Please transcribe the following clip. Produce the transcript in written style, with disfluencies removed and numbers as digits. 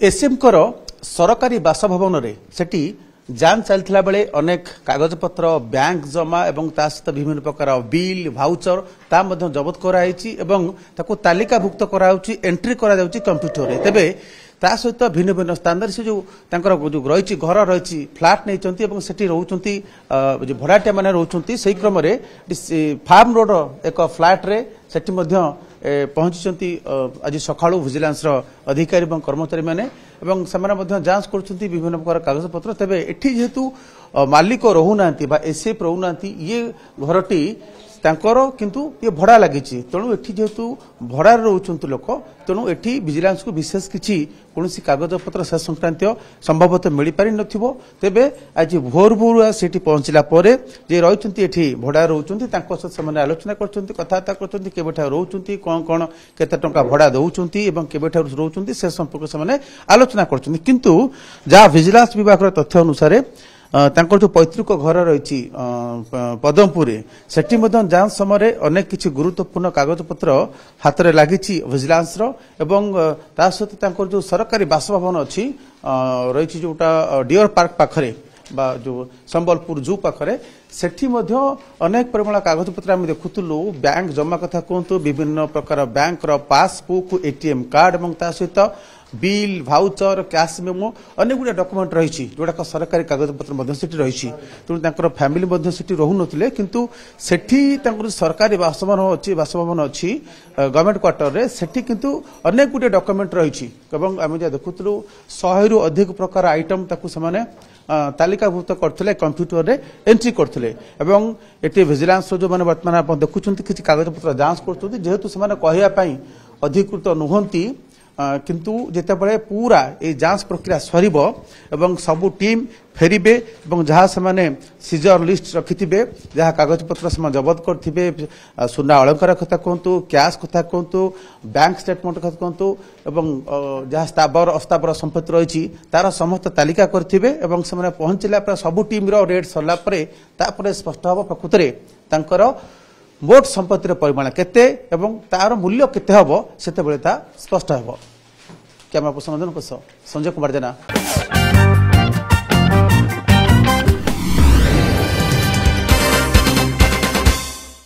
SM कर सरकारी बासभवन रे सेठी जांच चलता बेले अनेक कागज पत्र बैंक जमा एवं ता सहित विभिन्न प्रकार बिल भाउचर ता मध्य जबत कराई ताको तालिकाभुक्त कराउची एंट्री करा जाउची कंप्यूटर रे तेबे ता सहित भिन्न भिन्न स्थान से जो रही घर रही फ्लाट नहीं सेठी रोचंती जो भड़ाटिया माने रोचंती सही क्रम रे फार्म रोड एक फ्लाट रे सेठी मध्य पहुंची आज सकाळू विजिलेंस अधिकारी और कर्मचारी माने एवं से जांच कर विभिन्न प्रकार कागज पत्र तेबे एठी जेहेतु मालिक रोना एसएफ रोना ये घरटी तांकर किंतु ये भड़ा लगी तेणु एठी जेहेतु भड़ा रोचंत लोक तेणु एठी विजिलेंस को विशेष किसी कौन कागज पत्र से संक्रांत संभवतः मिल पारि नथिबो तेबे आज भोर भोर सेठी पहुंचला परे जे रहिचंती एठी भड़ा रोचंती तांको सहित से आलोचना करचंती कथाबार्ता करचंती केबेठा रोचंती कोन कोन केते टंका भड़ा दउचंती एवं केबेठा रोचंती से संपर्क से आलोचना करचंती किंतु जा विजिलेंस विभाग तथ्य अनुसार तांकर जो पैतृक घर रही पदमपुर सेठी जांच समय अनेक किसी गुरुत्वपूर्ण कागज पत्र हाथ में लगी विजिलेंस एवं ता सहित जो सरकारी बासभवन अच्छी रही जोटा डियर पार्क पाखरे बा जो संबलपुर जू पाखरे सेठी अनेक परिमाण कागज पत्र आम देखुलु बैंक जमा कथा कहतु विभिन्न प्रकार बैंक पासबुक एटीएम कार्ड और ता सहित बिल भाउचर कैश मेमो अनेक गुड़ा डॉक्यूमेंट रही जोड़ा सरकारी कागज पत्र रही तेणु फैमिली रोते किंतु सेठी सरकारी बासभवन अच्छी गवर्नमेंट क्वार्टर रे सेठी किंतु अनेक गुड़े डॉक्यूमेंट रही आम जहाँ देखुलु 100 रु अधिक प्रकार आइटम तालिकाभुक्त करते कंप्यूटर रे एंट्री करते ये विजिलेंस जो मैंने बर्तमान आप देखुं किसी कागज पत्र जांच कर जेहेतु से कहवाई अधिकृत नुहति किंतु जितेबाला पूरा ये जांच प्रक्रिया सरीब एवं सबू टीम फेरबे जहाँ से सीजर लिस्ट रखिथे जहाँ कागज पत्र से जबत करेंगे सुना अलंकार कथा कहतु कैश कथा कहतु बैंक स्टेटमेंट कथा कहतु जहाँ स्थावर अस्थावर संपत्ति रही तार समस्त तालिका करेंगे से पहुंचला सबू टीम रेड सरला स्पष्ट हम प्रकृत मोट संपत्तिर परिमाण केते एवं तार मूल्य केते हबो सेते बेले ता स्पष्ट हबो। कैमरा पर्सन संजय कुमार जेना।